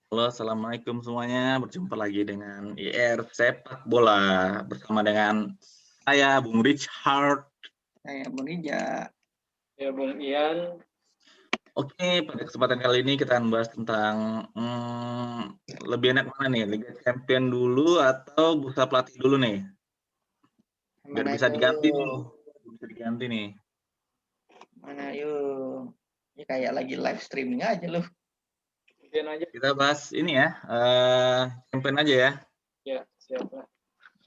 Halo, assalamualaikum semuanya. Berjumpa lagi dengan IR Sepak Bola bersama dengan saya Bung Richard. Saya Bonija. Ya, Bung Ian. Oke, pada kesempatan kali ini kita akan bahas tentang lebih enak mana nih, Liga Champion dulu atau bursa pelatih dulu nih? Biar Mana bisa itu? diganti nih. Bisa diganti nih. Mana yuk? Ya kayak lagi live streaming aja loh. Ian aja. Kita bahas ini ya, Champion aja ya, Ya, siapa?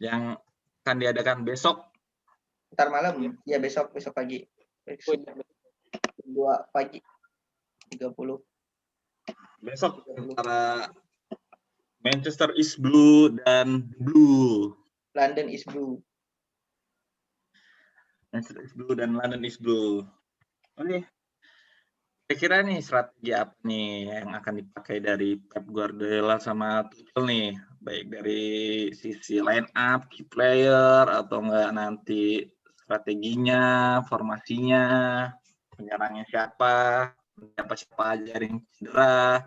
yang akan diadakan besok. Ntar malam, ya besok pagi. Oh, iya. 2 pagi. 30. Besok antara Manchester is Blue dan Blue. London is Blue. Manchester is Blue dan London is Blue. Oke. Kira-kira nih strategi apa nih yang akan dipakai dari Pep Guardiola sama Tuchel nih? Baik dari sisi line up, key player, atau enggak nanti strateginya, formasinya, penyerangnya siapa aja yang cedera.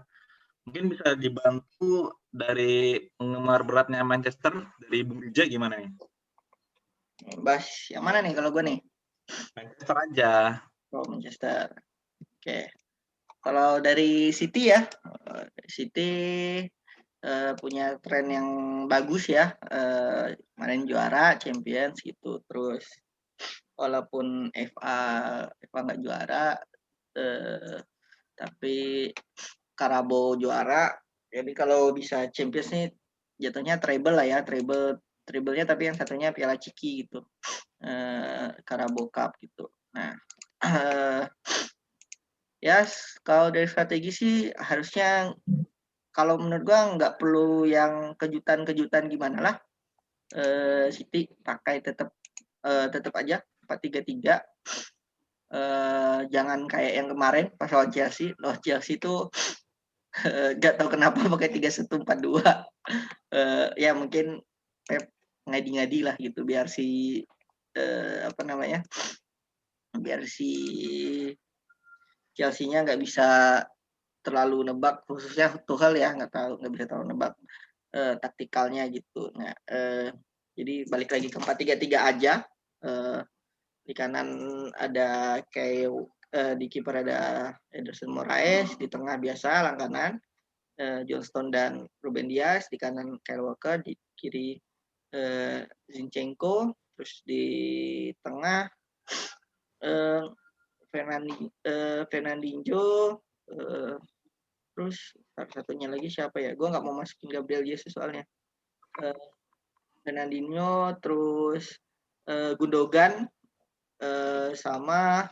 Mungkin bisa dibantu dari penggemar beratnya Manchester, dari Bung Rija gimana nih? Bas, yang mana nih kalau gue nih? Manchester aja. Oh, Manchester. Oke. Kalau dari City ya, City punya tren yang bagus ya. Kemarin juara Champions gitu. Terus walaupun FA nggak juara, tapi Carabao juara. Jadi kalau bisa Champions nih jatuhnya treble lah ya, treble-nya tapi yang satunya Piala Ciki gitu. Carabao Cup gitu. Nah, ya kalau dari strategi sih harusnya kalau menurut gua nggak perlu yang kejutan-kejutan gimana lah. City pakai tetap aja 4-3-3. Jangan kayak yang kemarin pas lawan Chelsea. Lawan Chelsea itu nggak tahu kenapa pakai 3-1-4-2. Ya mungkin Pep ngadi-ngadi lah gitu biar si biar si Chelsea-nya nggak bisa terlalu nebak, khususnya Tuchel ya nggak bisa terlalu nebak taktikalnya gitu. Nah, jadi balik lagi ke 4-3-3 aja. Di kanan ada kayak di kiper ada Ederson Moraes, di tengah biasa langganan Johnston dan Ruben Dias, di kanan Kyle Walker, di kiri Zinchenko, terus di tengah Fernandinho, terus satunya lagi siapa ya? Gue nggak mau masukin Gabriel Jesus soalnya. Fernandinho, terus Gundogan, sama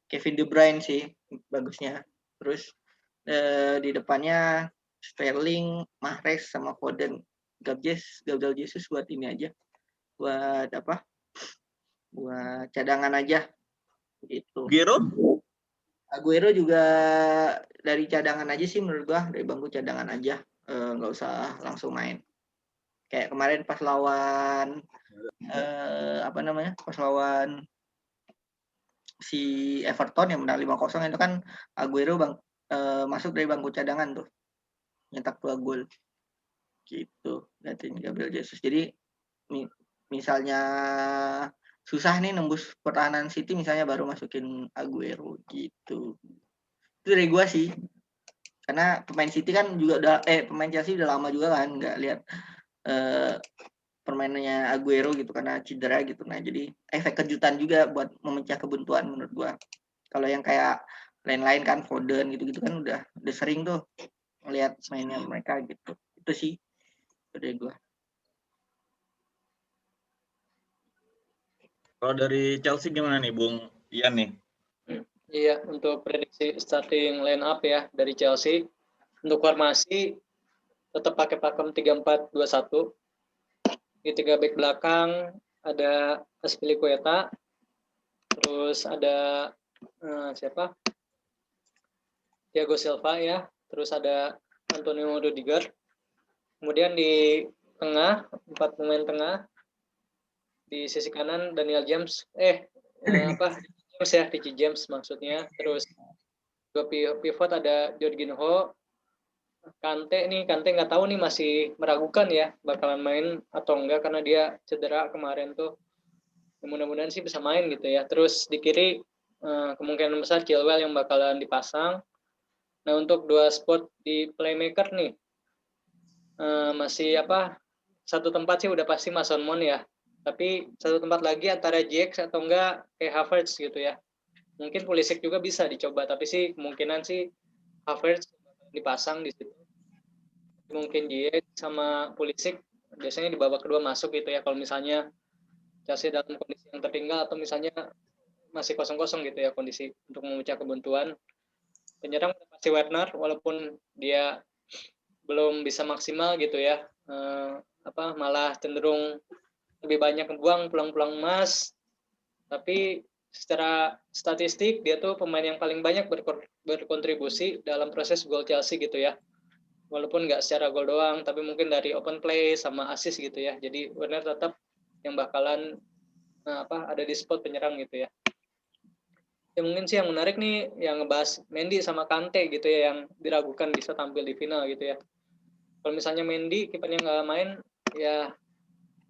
Kevin De Bruyne sih bagusnya. Terus di depannya Sterling, Mahrez sama Foden. Gabriel Jesus buat ini aja. Buat apa? Buat cadangan aja gitu. Aguero juga dari cadangan aja sih menurut gua, dari bangku cadangan aja, nggak usah langsung main. Kayak kemarin pas lawan pas lawan si Everton yang menang 5-0 itu kan Aguero masuk dari bangku cadangan tuh, nyetak 2 gol gitu, gantiin Gabriel Jesus. Jadi misalnya susah nih nembus pertahanan City, misalnya baru masukin Aguero gitu. Itu dari gua sih, karena pemain City kan juga pemain Chelsea udah lama juga kan nggak lihat permainannya Aguero gitu karena cedera gitu. Nah, jadi efek kejutan juga buat memecah kebuntuan menurut gua. Kalau yang kayak lain-lain kan Foden gitu-gitu kan udah sering tuh melihat mainnya mereka gitu. Itu sih dari gua. Kalau dari Chelsea gimana nih, Bung Ian nih? Iya, untuk prediksi starting line up ya dari Chelsea. Untuk formasi tetap pakai pakem 3-4-2-1. Di 3 back belakang ada Azpilicueta, terus ada siapa? Thiago Silva ya, terus ada Antonio Rudiger. Kemudian di tengah, 4 pemain tengah. Di sisi kanan Daniel James, James ya, Richie James maksudnya. Terus 2 pivot ada Jorginho, Kante nggak tahu nih, masih meragukan ya bakalan main atau enggak karena dia cedera kemarin tuh. Mudah-mudahan sih bisa main gitu ya. Terus di kiri kemungkinan besar Chilwell yang bakalan dipasang. Nah untuk 2 spot di playmaker nih masih satu tempat sih udah pasti Mason Mount ya. Tapi satu tempat lagi antara JX atau enggak kayak Havertz gitu ya. Mungkin Pulisic juga bisa dicoba, tapi sih kemungkinan sih Havertz dipasang di situ. Mungkin JX sama Pulisic biasanya di babak kedua masuk gitu ya, kalau misalnya Chelsea dalam kondisi yang tertinggal atau misalnya masih kosong-kosong gitu ya kondisi untuk memecah kebuntuan. Penyerang pasti Werner, walaupun dia belum bisa maksimal gitu ya, malah cenderung lebih banyak buang peluang-peluang emas. Tapi secara statistik dia tuh pemain yang paling banyak berkontribusi dalam proses gol Chelsea gitu ya. Walaupun nggak secara gol doang, tapi mungkin dari open play sama assist gitu ya. Jadi Werner tetap yang bakalan ada di spot penyerang gitu ya. Ya mungkin sih yang menarik nih yang ngebahas Mendy sama Kante gitu ya, yang diragukan bisa tampil di final gitu ya. Kalau misalnya Mendy kipernya nggak main, ya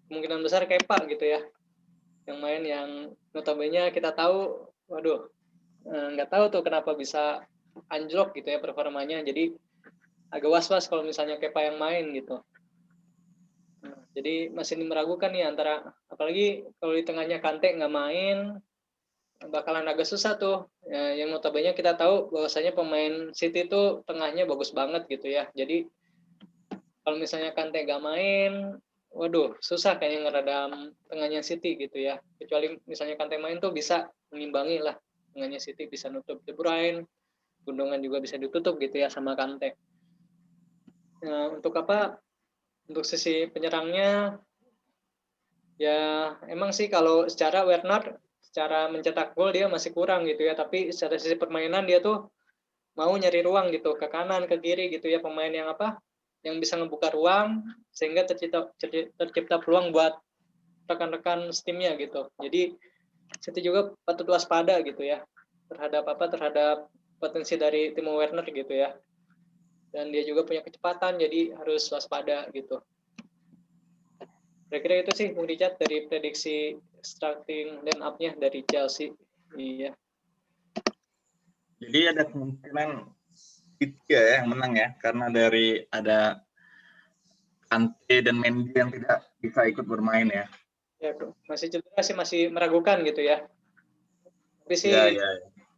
kemungkinan besar Kepa gitu ya yang main, yang notabene kita tahu, waduh nggak tahu tuh kenapa bisa anjlok gitu ya performanya. Jadi agak was-was kalau misalnya Kepa yang main gitu. Jadi masih meragukan nih antara, apalagi kalau di tengahnya Kante nggak main, bakalan agak susah tuh. Ya, yang notabene kita tahu bahwasanya pemain City itu tengahnya bagus banget gitu ya. Jadi kalau misalnya Kante gak main, waduh susah kayaknya ngeredam tengahnya City gitu ya. Kecuali misalnya Kante main tuh bisa mengimbangi lah tengahnya City, bisa nutup De Bruyne, Gundogan juga bisa ditutup gitu ya sama Kante. Nah, untuk sisi penyerangnya, ya emang sih kalau secara Werner secara mencetak gol dia masih kurang gitu ya, tapi secara sisi permainan dia tuh mau nyari ruang gitu ke kanan ke kiri gitu ya, pemain yang bisa ngebuka ruang sehingga tercipta peluang buat rekan-rekan timnya gitu. Jadi City juga patut waspada gitu ya terhadap potensi dari Timo Werner gitu ya. Dan dia juga punya kecepatan, jadi harus waspada gitu. Kira-kira itu sih Bung Richard dari prediksi starting line up-nya dari Chelsea. Iya. Jadi ada kemungkinan City ya yang menang ya, karena dari ada Kante dan Mendy yang tidak bisa ikut bermain ya. Ya, masih cedera sih, masih meragukan gitu ya. Tapi sih Ya.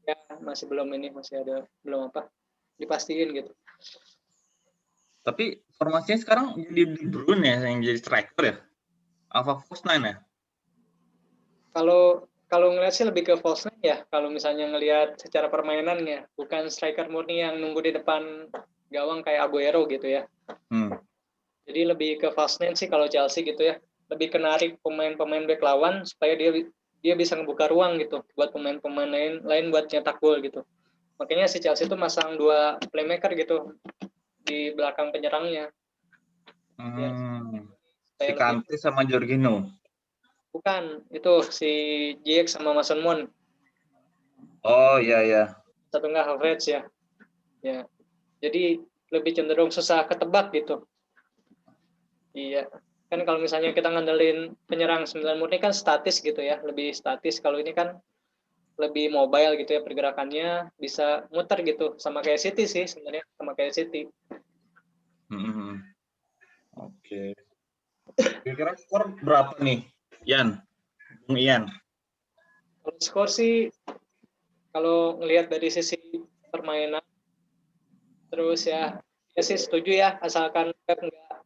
Ya masih belum belum dipastiin gitu. Tapi formasinya sekarang jadi De Bruyne ya yang jadi striker ya. Apa false nine ya? Kalau ngeliat sih lebih ke false nine ya. Kalau misalnya ngelihat secara permainannya, bukan striker murni yang nunggu di depan gawang kayak Aguero gitu ya. Jadi lebih ke false nine sih kalau Chelsea gitu ya. Lebih kenarik pemain-pemain back lawan supaya dia bisa ngebuka ruang gitu buat pemain-pemain lain buat nyetak gol gitu. Makanya si Chelsea itu masang 2 playmaker gitu di belakang penyerangnya. Ya, si Kante sama Jorginho. Bukan, itu si JX sama Mason Mount. Oh iya. Satu nggak Havertz ya. Ya. Jadi lebih cenderung susah ketebak gitu. Iya. Kan kalau misalnya kita ngandelin penyerang 9 murni kan statis gitu ya, lebih statis. Kalau ini kan lebih mobile gitu ya pergerakannya, bisa muter gitu. Sama kayak City sih sebenarnya, sama kayak City. Oke. Kira-kira skor berapa nih, Ian? Bung Ian. Kalau skor sih, kalau ngelihat dari sisi permainan, terus ya sih setuju ya, asalkan Pep nggak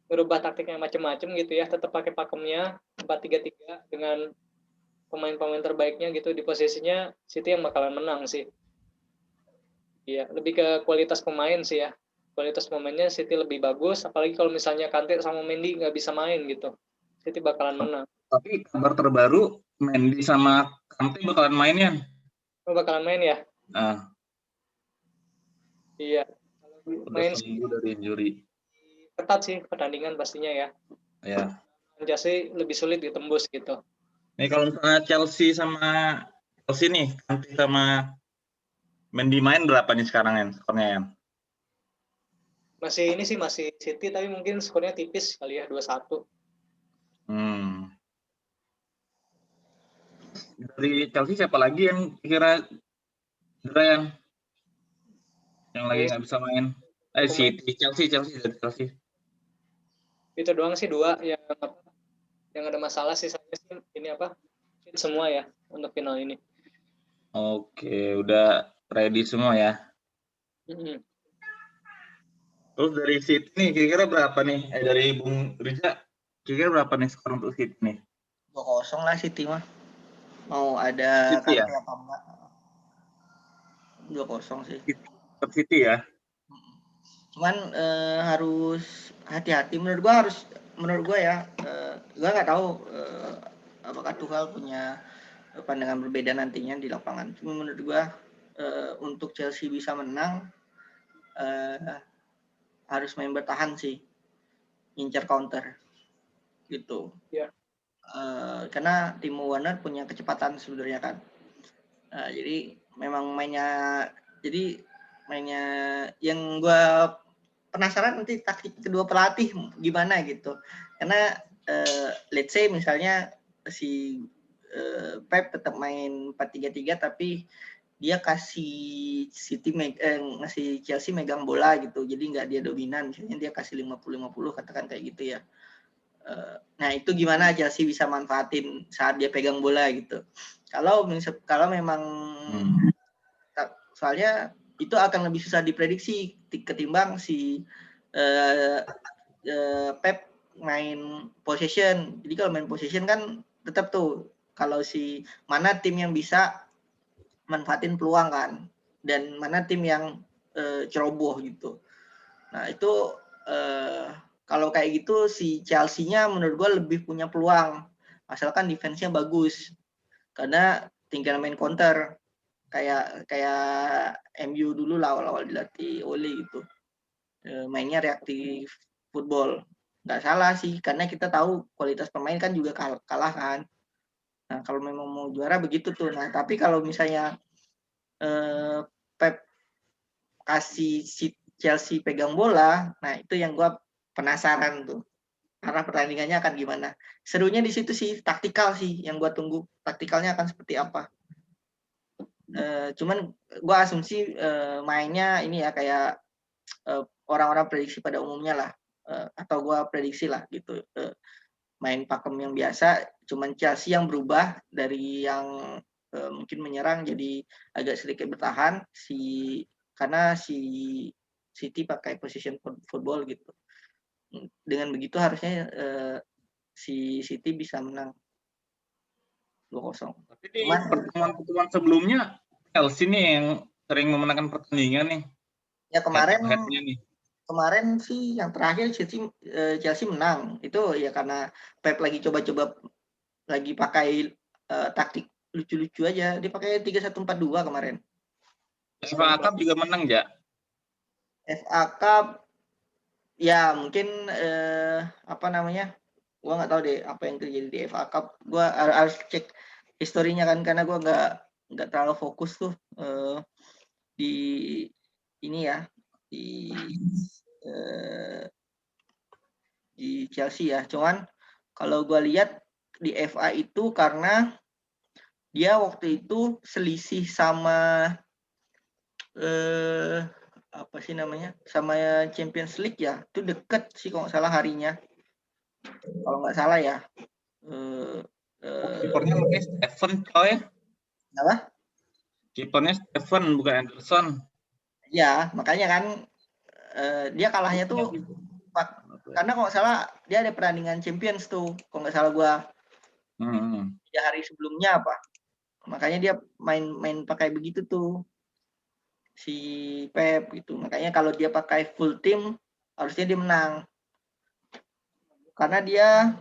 berubah taktiknya macam-macam gitu ya, tetap pakai pakemnya 4-3-3 dengan pemain-pemain terbaiknya gitu di posisinya, City yang bakalan menang sih. Iya, lebih ke kualitas pemain sih ya. Kualitas pemainnya City lebih bagus, apalagi kalau misalnya Kante sama Mendy nggak bisa main gitu. City bakalan menang. Tapi kabar terbaru, Mendy sama Kante bakalan main ya? Oh, bakalan main ya? Iya. Udah sembuh dari injury. Ketat sih pertandingan pastinya ya. Ya. Chelsea lebih sulit ditembus gitu. Nih kalau misalnya Chelsea nih, Kante sama Mendy main berapa nih sekarang ya skornya ya? Masih ini sih masih City tapi mungkin skornya tipis kali ya 2-1. Dari Chelsea siapa lagi yang kira yang lagi nggak bisa main? City, Chelsea dari Chelsea. Itu doang sih 2 yang ada masalah sih ini fit semua ya untuk final ini. Oke, udah ready semua ya. Terus dari City nih kira-kira berapa nih? Dari Bung Riza, kira-kira berapa nih skor untuk City nih? 2-0 lah City mah. Mau ada City ya? apa enggak? 2-0 sih. City ya? Cuman harus hati-hati menurut gua ya. Gua nggak tahu apakah Tuchel punya pandangan berbeda nantinya di lapangan. Cuma menurut gua untuk Chelsea bisa menang harus main bertahan sih, ngincar counter gitu. Ya. Karena Timo Werner punya kecepatan sebenarnya kan. Jadi memang mainnya yang gua penasaran nanti taktik kedua pelatih gimana gitu. Karena let's say misalnya si Pep tetap main 4-3-3 tapi dia kasih ngasih Chelsea megang bola gitu. Jadi nggak dia dominan, misalnya dia kasih 50-50 katakan kayak gitu ya. Nah, itu gimana Chelsea bisa manfaatin saat dia pegang bola gitu. Kalau memang soalnya itu akan lebih susah diprediksi ketimbang si Pep main possession. Jadi kalau main possession kan tetap tuh kalau si mana tim yang bisa manfaatin peluang kan dan mana tim yang ceroboh gitu. Nah itu kalau kayak gitu si Chelsea-nya menurut gue lebih punya peluang asalkan defense-nya bagus karena tinggal main counter kayak MU dulu lah awal-awal dilatih Ole gitu. Mainnya reaktif football. Nggak salah sih karena kita tahu kualitas pemain kan juga kalah kan. Nah kalau memang mau juara begitu tuh. Nah tapi kalau misalnya Pep kasih si Chelsea pegang bola, nah itu yang gue penasaran tuh. Karena pertandingannya akan gimana. Serunya di situ sih, taktikal sih yang gue tunggu. Taktikalnya akan seperti apa. Cuman gue asumsi mainnya ini ya kayak orang-orang prediksi pada umumnya lah. Atau gue prediksi lah gitu. Main pakem yang biasa, cuman Chelsea yang berubah dari yang mungkin menyerang jadi agak sedikit bertahan karena si City pakai position football gitu. Dengan begitu harusnya si City bisa menang 2-0. Tapi di pertemuan sebelumnya Chelsea nih yang sering memenangkan pertandingan nih. Ya kemarin sih yang terakhir Chelsea menang. Itu ya karena Pep lagi coba-coba lagi pakai taktik lucu-lucu aja. Dia pakai 3-1-4-2 kemarin. FA Cup juga menang ya? FA Cup ya mungkin apa namanya? Gua nggak tahu deh apa yang terjadi di FA Cup. Gua harus cek historinya kan karena gua nggak terlalu fokus tuh di ini ya di Chelsea ya. Cuman kalau gua lihat di FA itu karena dia waktu itu selisih sama apa sih namanya sama Champions League ya itu deket sih kalau nggak salah harinya kalau nggak salah ya kipernya makanya Stephen coy apa kipernya Stephen bukan Anderson ya makanya kan dia kalahnya tuh karena kalau nggak salah dia ada pertandingan Champions tuh kalau nggak salah gua 3 hari sebelumnya apa makanya dia main pakai begitu tuh si Pep gitu. Makanya kalau dia pakai full tim harusnya dia menang. Karena dia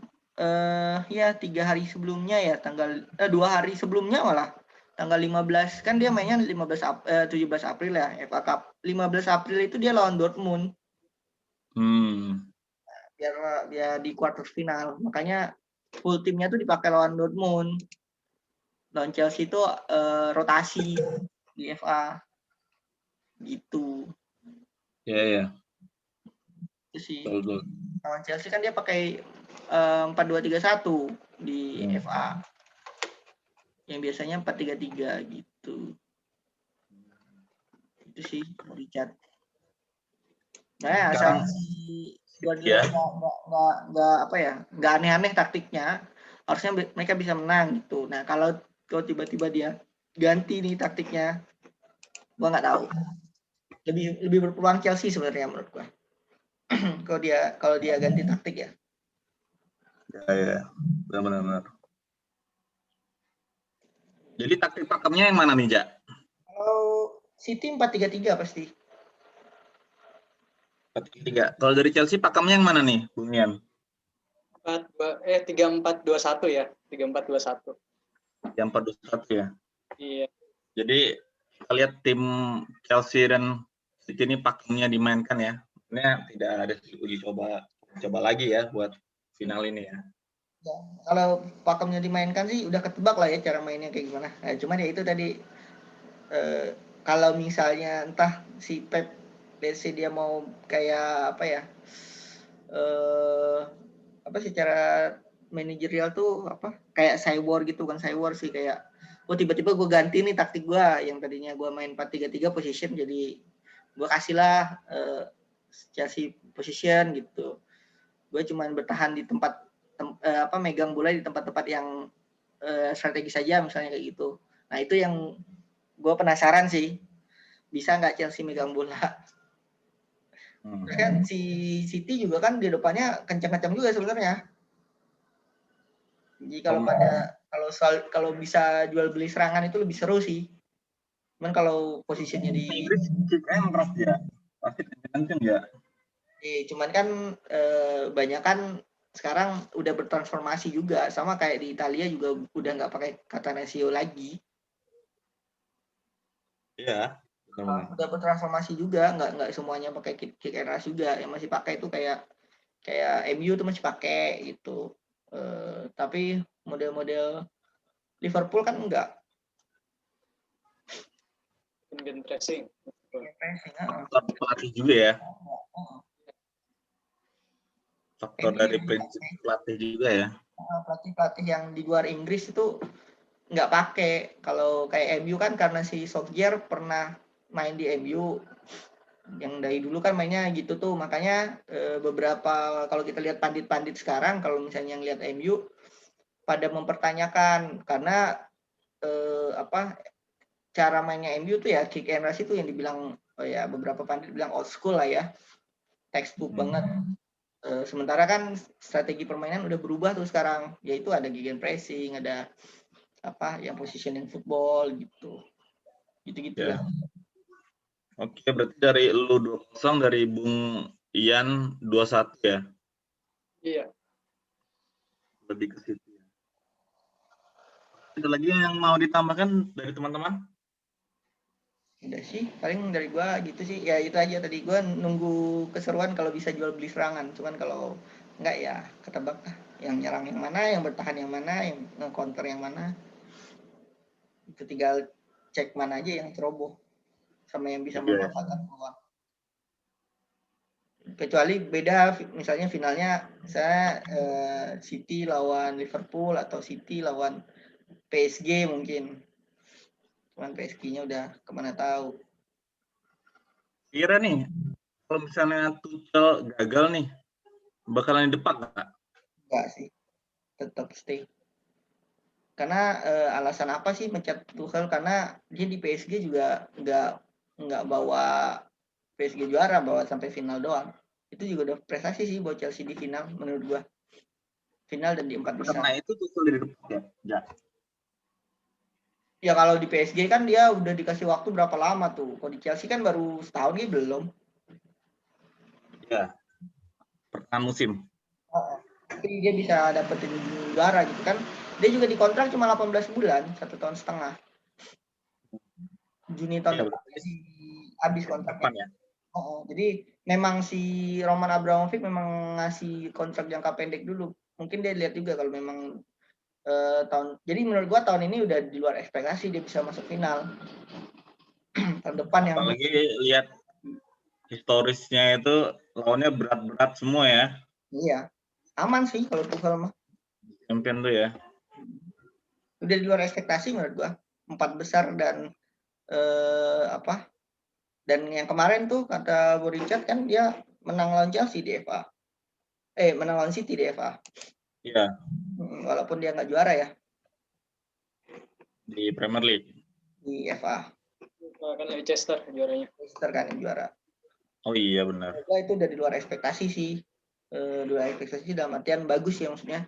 ya 3 hari sebelumnya ya 2 hari sebelumnya malah tanggal 15 kan dia mainnya 17 April ya FA Cup. 15 April itu dia lawan Dortmund. Biar di quarter final. Makanya full timnya tuh dipakai lawan Dortmund. Lawan Chelsea itu rotasi di FA. Gitu. Ya. Chelsea. Betul. Lawan Chelsea kan dia pakai 4-2-3-1 di FA. Yang biasanya 4-3-3 gitu. Itu sih Richard. Nah, asal si Guardiola nggak aneh-aneh taktiknya, harusnya mereka bisa menang gitu. Nah, kalau tiba-tiba dia ganti nih taktiknya, gua nggak tahu. Lebih berpeluang Chelsea sebenarnya menurut gua. kalau dia ganti taktik ya. Ya, benar-benar. Jadi taktik pakemnya yang mana nih, Jak? Kalau City 4-3-3 pasti. 4-3. Kalau dari Chelsea pakemnya yang mana nih, Bung Ian? 3-4-2-1 ya. 3-4-2-1. 4-2-1 ya. Iya. Jadi kita lihat tim Chelsea dan City ini pakemnya dimainkan ya. Ini tidak ada uji coba lagi ya buat final ini ya. Ya, kalau pakemnya dimainkan sih udah ketebak lah ya cara mainnya kayak gimana. Nah, cuman ya itu tadi kalau misalnya entah si Pep dia mau kayak apa ya, apa sih cara manajerial tuh apa kayak cyborg gitu kan, cyborg sih kayak tiba-tiba gue ganti nih taktik gue yang tadinya gue main 4-3-3 position jadi gue kasihlah Chelsea position gitu. Gue cuman bertahan di tempat megang bola di tempat-tempat yang strategis saja misalnya kayak gitu. Nah itu yang gue penasaran sih, bisa nggak Chelsea megang bola. Terus kan si City juga kan di depannya kencang-kencang juga sebenarnya. Jadi kalau bisa jual beli serangan itu lebih seru sih. Cuman kalau posisinya di Inggris kick and rush ya. Pasti kencang ya. Cuman kan banyak kan sekarang udah bertransformasi juga, sama kayak di Italia juga udah nggak pakai Catanaccio lagi. Iya. Udah bertransformasi juga, nggak semuanya pakai kick and rush juga. Yang masih pakai itu kayak MU tuh masih pakai gitu. Tapi model-model Liverpool kan enggak. Gen pressing. Faktor pelatih juga ya. Faktor dari prinsip pelatih juga ya. Pelatih yang di luar Inggris itu nggak pakai. Kalau kayak MU kan karena si Solskjaer pernah main di MU, yang dari dulu kan mainnya gitu tuh, makanya beberapa kalau kita lihat pandit-pandit sekarang kalau misalnya yang lihat MU pada mempertanyakan karena cara mainnya MU tuh ya kick and rush itu yang dibilang beberapa pandit bilang old school lah ya, textbook banget. Sementara kan strategi permainan udah berubah tuh sekarang, yaitu ada gegen pressing, ada yang positioning football gitu Ya. lah. Oke, berarti dari lu 2-0, dari Bung Ian 2-1 ya. Iya. Lebih ke situ. Ada lagi yang mau ditambahkan dari teman-teman? Udah sih, paling dari gua gitu sih. Ya itu aja tadi, gua nunggu keseruan kalau bisa jual beli serangan. Cuman kalau enggak ya ketebak lah. Yang nyerang yang mana, yang bertahan yang mana, yang nge-counter yang mana. Itu tinggal cek mana aja yang ceroboh sama yang bisa memanfaatkan peluang. Kecuali beda misalnya finalnya saya City lawan Liverpool atau City lawan PSG mungkin. Cuman PSG-nya udah kemana tahu. Kira nih, kalau misalnya Tuchel gagal nih, bakalan di depan nggak? Enggak sih, tetap stay. Karena alasan apa sih mencat Tuchel? Karena dia di PSG juga nggak bawa PSG juara, bawa sampai final doang. Itu juga udah prestasi sih buat Chelsea di final menurut gua. Final dan di 4 besar. Karena itu Tuchel di depan ya. Ya kalau di PSG kan dia udah dikasih waktu berapa lama tuh. Kalau di Chelsea kan baru setahun gitu belum. Ya. Pertengahan musim. Tapi dia bisa dapetin juara gitu kan. Dia juga dikontrak cuma 18 bulan, 1,5 tahun. Juni tahun depan habis kontraknya. Ya. Jadi memang si Roman Abramovich memang ngasih kontrak jangka pendek dulu. Mungkin dia lihat juga kalau memang jadi menurut gua tahun ini udah di luar ekspektasi dia bisa masuk final. Tahun depan yang apalagi lihat historisnya itu lawannya berat-berat semua ya. Iya, aman sih kalau Tuchel mah. Champion tuh ya. Udah di luar ekspektasi menurut gua. 4 besar dan apa? Dan yang kemarin tuh kata Bu Richard kan dia menang lawan Chelsea di FA. Menang lawan City di FA. Iya, Walaupun dia nggak juara ya di Premier League. di FA. Kan Leicester juaranya. Leicester kan yang juara. Oh iya benar. Menurut gua itu udah di luar ekspektasi sih. Di luar ekspektasi dalam artian bagus ya maksudnya.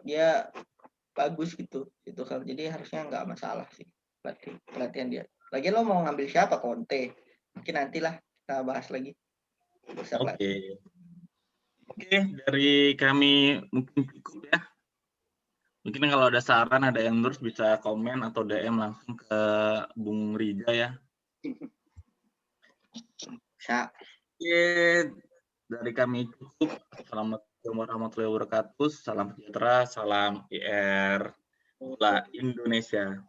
Dia bagus gitu itu kan, jadi harusnya nggak masalah sih pelatihan dia. Lagi lo mau ngambil siapa? Conte mungkin nantilah kita bahas lagi. Oke, dari kami mungkin cukup ya. Mungkin kalau ada saran, ada yang terus bisa komen atau DM langsung ke Bung Rija ya. Bisa. Oke, dari kami cukup. Assalamualaikum warahmatullahi wabarakatuh. Salam sejahtera, salam IR Bola Indonesia.